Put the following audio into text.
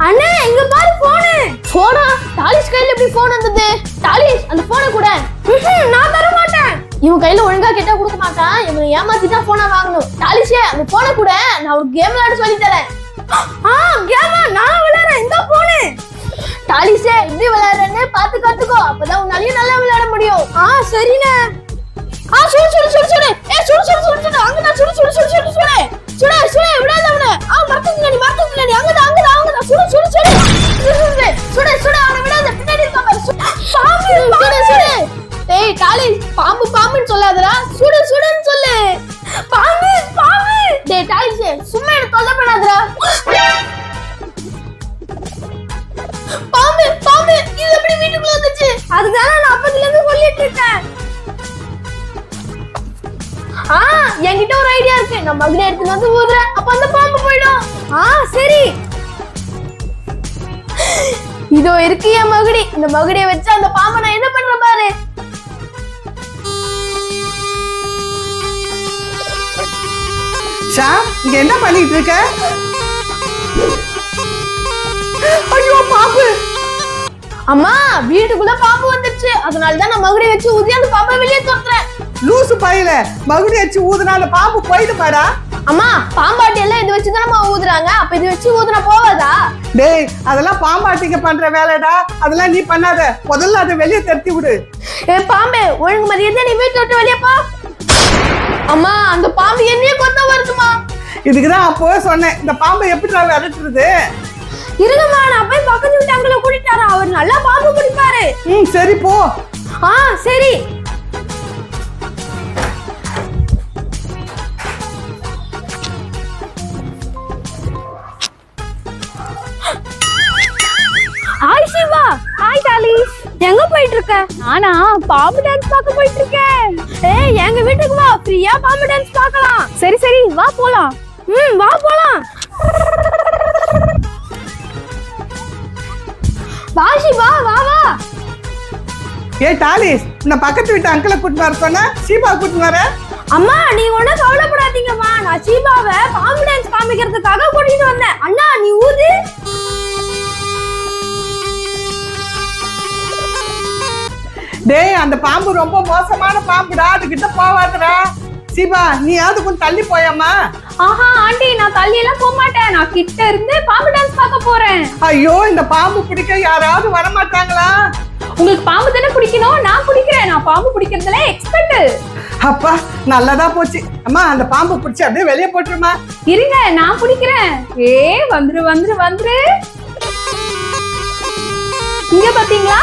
அண்ணே இங்க பாரு போனு. போனா டாலிஷ் கையில எப்படி போன் வந்தது? டாலிஷ் அந்த போனை கூட. நான் தர மாட்டேன். இவன் கையில ஒழுங்கா கேட்டா கொடுக்க மாட்டான். இவன் ஏமாத்தி தான் போனை வாங்கணும். டாலிஷே அந்த போனை கூட, நான் ஒரு கேம் விளையாட சொல்லி தரேன். கேமா நான் விளையாடுறேன். இந்த போனு. டாலிஷே எப்படி விளையாடுறேன்னு பார்த்து கத்துக்கோ. அப்பதான் உன்னாலயும் நல்லா விளையாட முடியும். சரிண்ணே. சுடு சுடு சுடு சுடு. சுடு சுடு சுடு சுடு. அங்கதான் சுடு சுடு சுடு சுடு சுடு. சுடு சுடு விடாத அவனை. மறந்துங்க நீ மறந்துங்க நீ. அங்கதான் சுடு சுடு சுடு. சுடு சுடு சுடு அவனை விடாத. பின்னாடி இருக்க பாரு. பாம்பு சுடு சுடு. டேய் டாலிஷ் பாம்பு பாம்புன்னு சொல்லாதடா. சுடு சுடுன்னு சொல்லு. பாம்பு பாம்பு. டேய் டாலிஷ் சும்மா என்ன தொல்லை பண்ணாதடா. பாம்பு பாம்பு. இது எப்படி வீட்டுக்குள்ள வந்துச்சு? அதுதான் நான் அப்பத்துல இருந்து சொல்லிட்டு இருக்கேன். என்கிட்ட ஒரு ஐடியா இருக்கு. நான் மகுடி எடுத்துட்டு வந்து ஊதுறேன். அப்ப அந்த பாம்பு போயிடும். சரி. இதோ இருக்கு என் மகுடி. இந்த மகுடியை வச்சு அந்த பாம்பை நான் என்ன பண்றேன் பாரு. ஷாம் இங்க என்ன பண்ணிட்டு இருக்க? ஐயோ பாம்பு. அம்மா வீட்டுக்குள்ள பாம்பு வந்துருச்சு. அதனாலதான் நான் மகுடி வச்சு ஊதி அந்த பாம்பை வெளியே துரத்துறேன். லூசு பையில மகுடி வச்சு ஊதுனால பாம்பு போயிடுமாடா? அம்மா பாம்பாட்டி எல்லாம் இது வச்சுதான் நம்ம ஊதுறாங்க. அப்ப இது வச்சு ஊதுனா போவாதா? டேய் அதெல்லாம் பாம்பாட்டிங்க பண்ற வேலைடா. அதெல்லாம் நீ பண்ணாத. முதல்ல அதை வெளியே தட்டி விடு. பாம்பே ஒழுங்கு மரியாதை நீ வீட்டை விட்டு வெளியே போ. அம்மா அந்த பாம்பு என்னையே கொத்த வருதுமா. இதுக்குதான் அப்போ சொன்னேன் இந்த பாம்பை எப்படி விரட்டுறது. இருங்கம்மா நான் போய் பக்கத்து வீட்டு அங்கிள கூட்டிட்டு வரேன். அவர் நல்லா பாம்பு பிடிப்பாரு. சரி போ. சரி. ஹாய் சிவா. ஹாய் டாலிஷ். எங்க போயிட்டு இருக்க? நானா பாம்பு டான்ஸ் பார்க்க போயிட்டு இருக்கேன். எங்க வீட்டுக்கு வா. ஃப்ரீயா பாம்பு டான்ஸ் பார்க்கலாம். சரி சரி வா போலாம். வா போலாம். வா சிவா வா வா. டாலிஷ் நான் பக்கத்து வீட்டு அங்கிளை கூட்டிட்டு வர சொன்ன. சீபா கூட்டிட்டு வர. அம்மா நீ ஒன்னும் கவலைப்படாதீங்கம்மா. நான் சீபாவை பாம்பு டான்ஸ் காமிக்கிறதுக்காக கூட்டிட்டு வந்தேன். அண்ணா நீ ஊது. டேய் அந்த பாம்பு ரொம்ப மோசமான பாம்புடா. அதுகிட்ட போவாதடா. சீபா நீயாவது கொஞ்சம் தள்ளி போயாமா. ஆண்டி நான் தள்ளி எல்லாம் போக மாட்டேன். நான் கிட்ட இருந்து பாம்பு டான்ஸ் பார்க்க போறேன். ஐயோ இந்த பாம்பு பிடிக்க யாராவது வர மாட்டாங்களா? உங்களுக்கு பாம்பு தானே பிடிக்கணும். நான் பிடிக்கிறேன். நான் பாம்பு பிடிக்கிறதுல எக்ஸ்பர்ட். அப்பா நல்லதா போச்சு. அம்மா அந்த பாம்பு பிடிச்சி அப்படியே வெளியே போட்டுருமா. இருங்க நான் பிடிக்கிறேன். வந்துரு வந்துரு வந்துரு. இங்க பாத்தீங்களா?